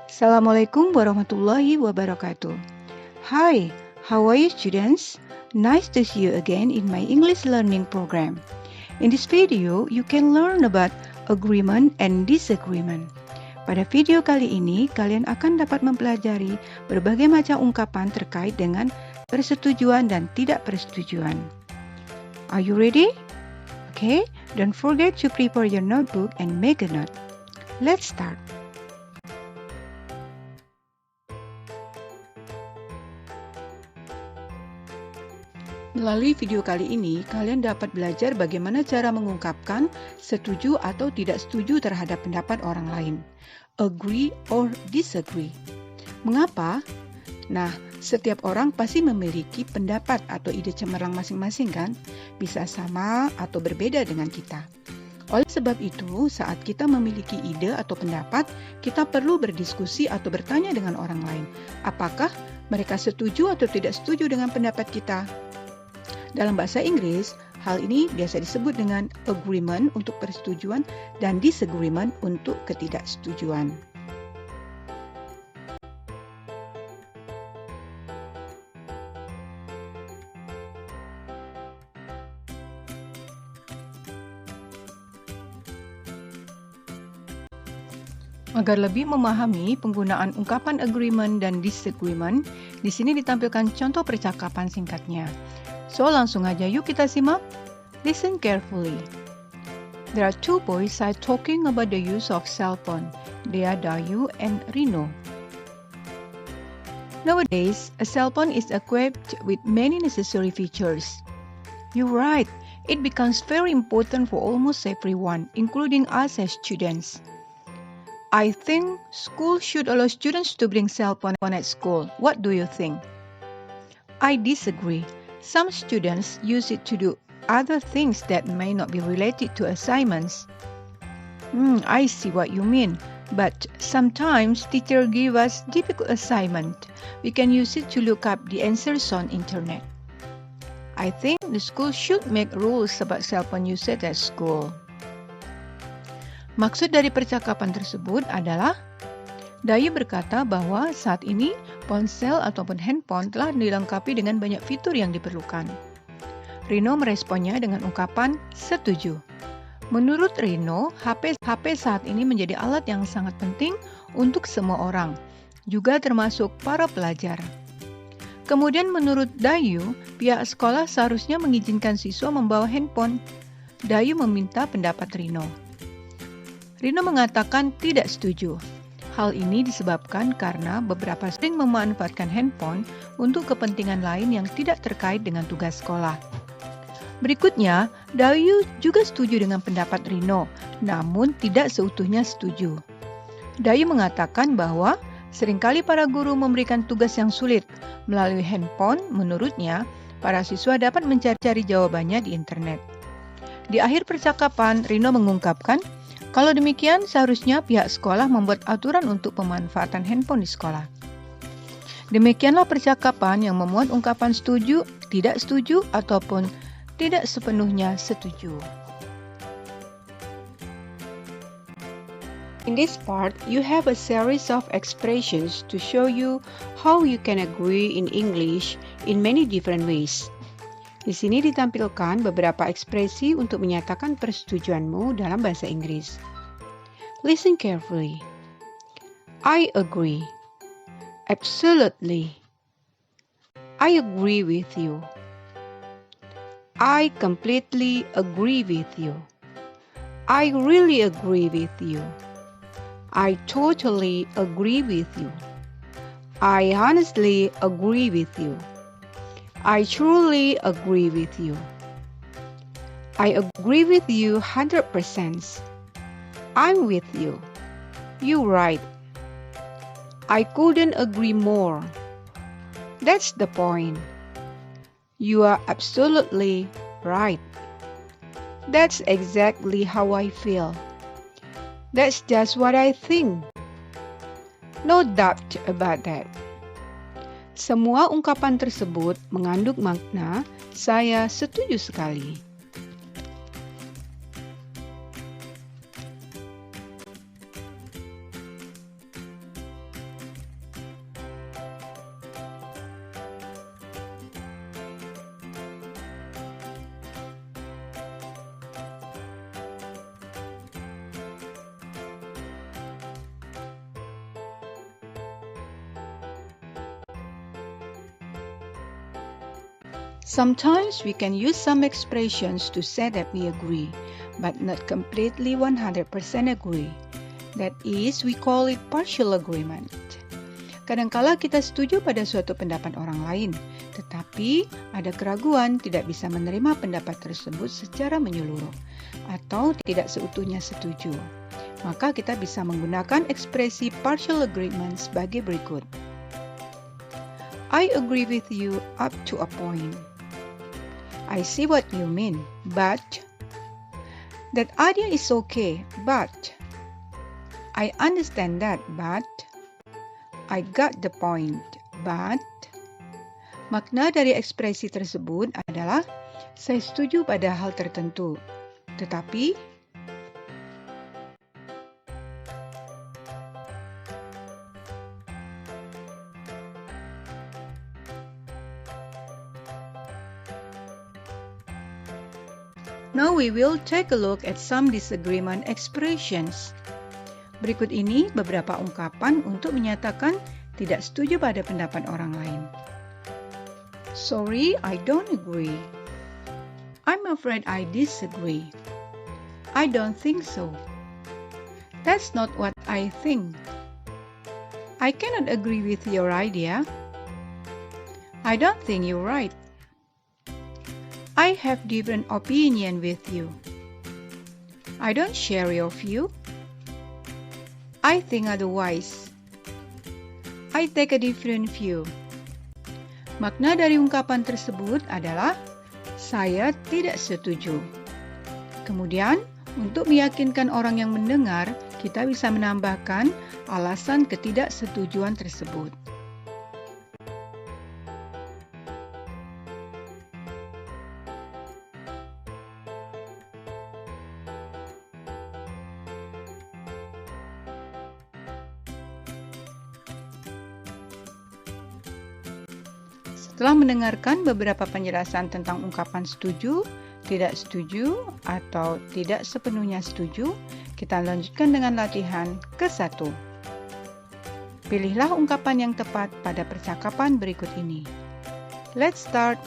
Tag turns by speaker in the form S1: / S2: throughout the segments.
S1: Assalamualaikum warahmatullahi wabarakatuh. Hi, how are you students? Nice to see you again in my English learning program. In this video, you can learn about agreement and disagreement. Pada video kali ini, kalian akan dapat mempelajari berbagai macam ungkapan terkait dengan persetujuan dan tidak persetujuan. Are you ready? Okay, don't forget to prepare your notebook and make a note. Let's start. Melalui video kali ini, kalian dapat belajar bagaimana cara mengungkapkan setuju atau tidak setuju terhadap pendapat orang lain. Agree or disagree. Mengapa? Nah, setiap orang pasti memiliki pendapat atau ide cemerlang masing-masing kan? Bisa sama atau berbeda dengan kita. Oleh sebab itu, saat kita memiliki ide atau pendapat, kita perlu berdiskusi atau bertanya dengan orang lain. Apakah mereka setuju atau tidak setuju dengan pendapat kita? Dalam bahasa Inggris, hal ini biasa disebut dengan agreement untuk persetujuan dan disagreement untuk ketidaksetujuan. Agar lebih memahami penggunaan ungkapan agreement dan disagreement, di sini ditampilkan contoh percakapan singkatnya. So, langsung aja yuk kita simak. Listen carefully. There are two boys talking about the use of cell phone. They are Dayu and Rino. Nowadays, a cell phone is equipped with many necessary features. You're right. It becomes very important for almost everyone, including us as students. I think school should allow students to bring cell phone at school. What do you think? I disagree. Some students use it to do other things that may not be related to assignments. I see what you mean. But sometimes teachers give us difficult assignment. We can use it to look up the answers on internet. I think the school should make rules about cell phone usage at school. Maksud dari percakapan tersebut adalah Dayu berkata bahwa saat ini ponsel ataupun handphone telah dilengkapi dengan banyak fitur yang diperlukan. Rino meresponnya dengan ungkapan setuju. Menurut Rino, HP saat ini menjadi alat yang sangat penting untuk semua orang, juga termasuk para pelajar. Kemudian menurut Dayu, pihak sekolah seharusnya mengizinkan siswa membawa handphone. Dayu meminta pendapat Rino. Rino mengatakan tidak setuju. Hal ini disebabkan karena beberapa sering memanfaatkan handphone untuk kepentingan lain yang tidak terkait dengan tugas sekolah. Berikutnya, Dayu juga setuju dengan pendapat Rino, namun tidak seutuhnya setuju. Dayu mengatakan bahwa seringkali para guru memberikan tugas yang sulit. Melalui handphone, menurutnya, para siswa dapat mencari jawabannya di internet. Di akhir percakapan, Rino mengungkapkan, kalau demikian, seharusnya pihak sekolah membuat aturan untuk pemanfaatan handphone di sekolah. Demikianlah percakapan yang memuat ungkapan setuju, tidak setuju, ataupun tidak sepenuhnya setuju. In this part, you have a series of expressions to show you how you can agree in English in many different ways. Di sini ditampilkan beberapa ekspresi untuk menyatakan persetujuanmu dalam bahasa Inggris. Listen carefully. I agree. Absolutely. I agree with you. I completely agree with you. I really agree with you. I totally agree with you. I honestly agree with you. I truly agree with you. I agree with you 100%. I'm with you. You're right. I couldn't agree more. That's the point. You are absolutely right. That's exactly how I feel. That's just what I think. No doubt about that. Semua ungkapan tersebut mengandung makna saya setuju sekali. Sometimes we can use some expressions to say that we agree, but not completely 100% agree. That is, we call it partial agreement. Kadangkala kita setuju pada suatu pendapat orang lain, tetapi ada keraguan tidak bisa menerima pendapat tersebut secara menyeluruh, atau tidak seutuhnya setuju. Maka kita bisa menggunakan ekspresi partial agreement sebagai berikut. I agree with you up to a point. I see what you mean, but that idea is okay, but I understand that, but I got the point, but makna dari ekspresi tersebut adalah saya setuju pada hal tertentu, tetapi now we will take a look at some disagreement expressions. Berikut ini beberapa ungkapan untuk menyatakan tidak setuju pada pendapat orang lain. Sorry, I don't agree. I'm afraid I disagree. I don't think so. That's not what I think. I cannot agree with your idea. I don't think you're right. I have different opinion with you. I don't share your view. I think otherwise. I take a different view. Makna dari ungkapan tersebut adalah saya tidak setuju. Kemudian, untuk meyakinkan orang yang mendengar, kita bisa menambahkan alasan ketidaksetujuan tersebut. Setelah mendengarkan beberapa penjelasan tentang ungkapan setuju, tidak setuju, atau tidak sepenuhnya setuju, kita lanjutkan dengan latihan ke-1. Pilihlah ungkapan yang tepat pada percakapan berikut ini. Let's start.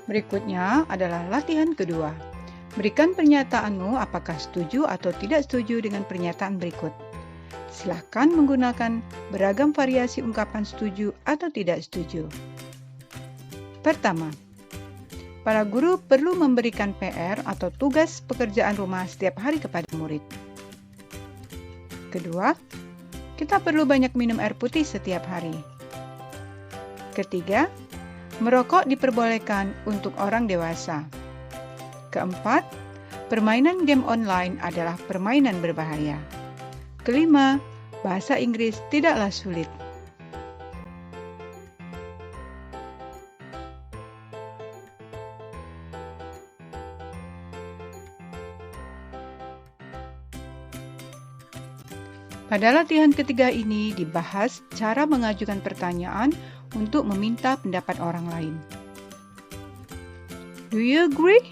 S1: Berikutnya adalah latihan kedua. Berikan pernyataanmu apakah setuju atau tidak setuju dengan pernyataan berikut. Silakan menggunakan beragam variasi ungkapan setuju atau tidak setuju. Pertama, para guru perlu memberikan PR atau tugas pekerjaan rumah setiap hari kepada murid. Kedua, kita perlu banyak minum air putih setiap hari. Ketiga, merokok diperbolehkan untuk orang dewasa. Keempat, permainan game online adalah permainan berbahaya. Kelima, bahasa Inggris tidaklah sulit. Pada latihan ketiga ini dibahas cara mengajukan pertanyaan untuk meminta pendapat orang lain. Do you agree?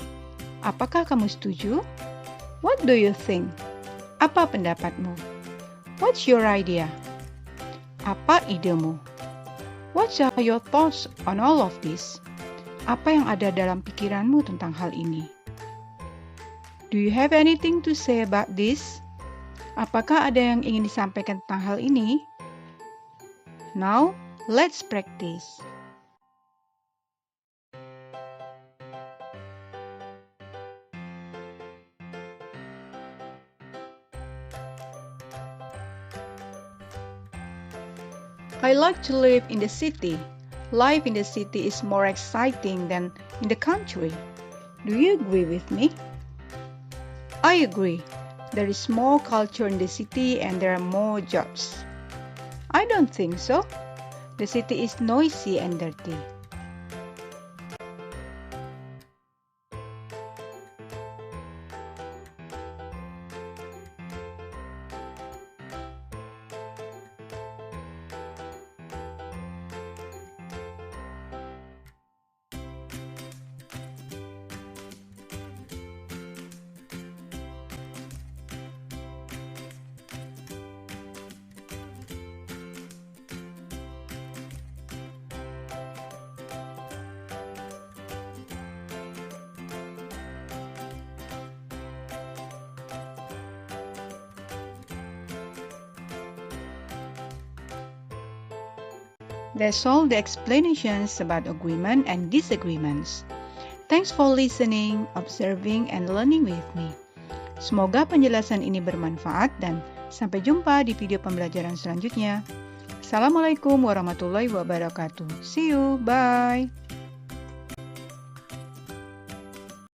S1: Apakah kamu setuju? What do you think? Apa pendapatmu? What's your idea? Apa idemu? What are your thoughts on all of this? Apa yang ada dalam pikiranmu tentang hal ini? Do you have anything to say about this? Apakah ada yang ingin disampaikan tentang hal ini? Now, let's practice. I like to live in the city. Life in the city is more exciting than in the country. Do you agree with me? I agree. There is more culture in the city and there are more jobs. I don't think so. The city is noisy and dirty. That's all the explanations about agreement and disagreements. Thanks for listening, observing, and learning with me. Semoga penjelasan ini bermanfaat dan sampai jumpa di video pembelajaran selanjutnya. Assalamualaikum warahmatullahi wabarakatuh. See you, bye.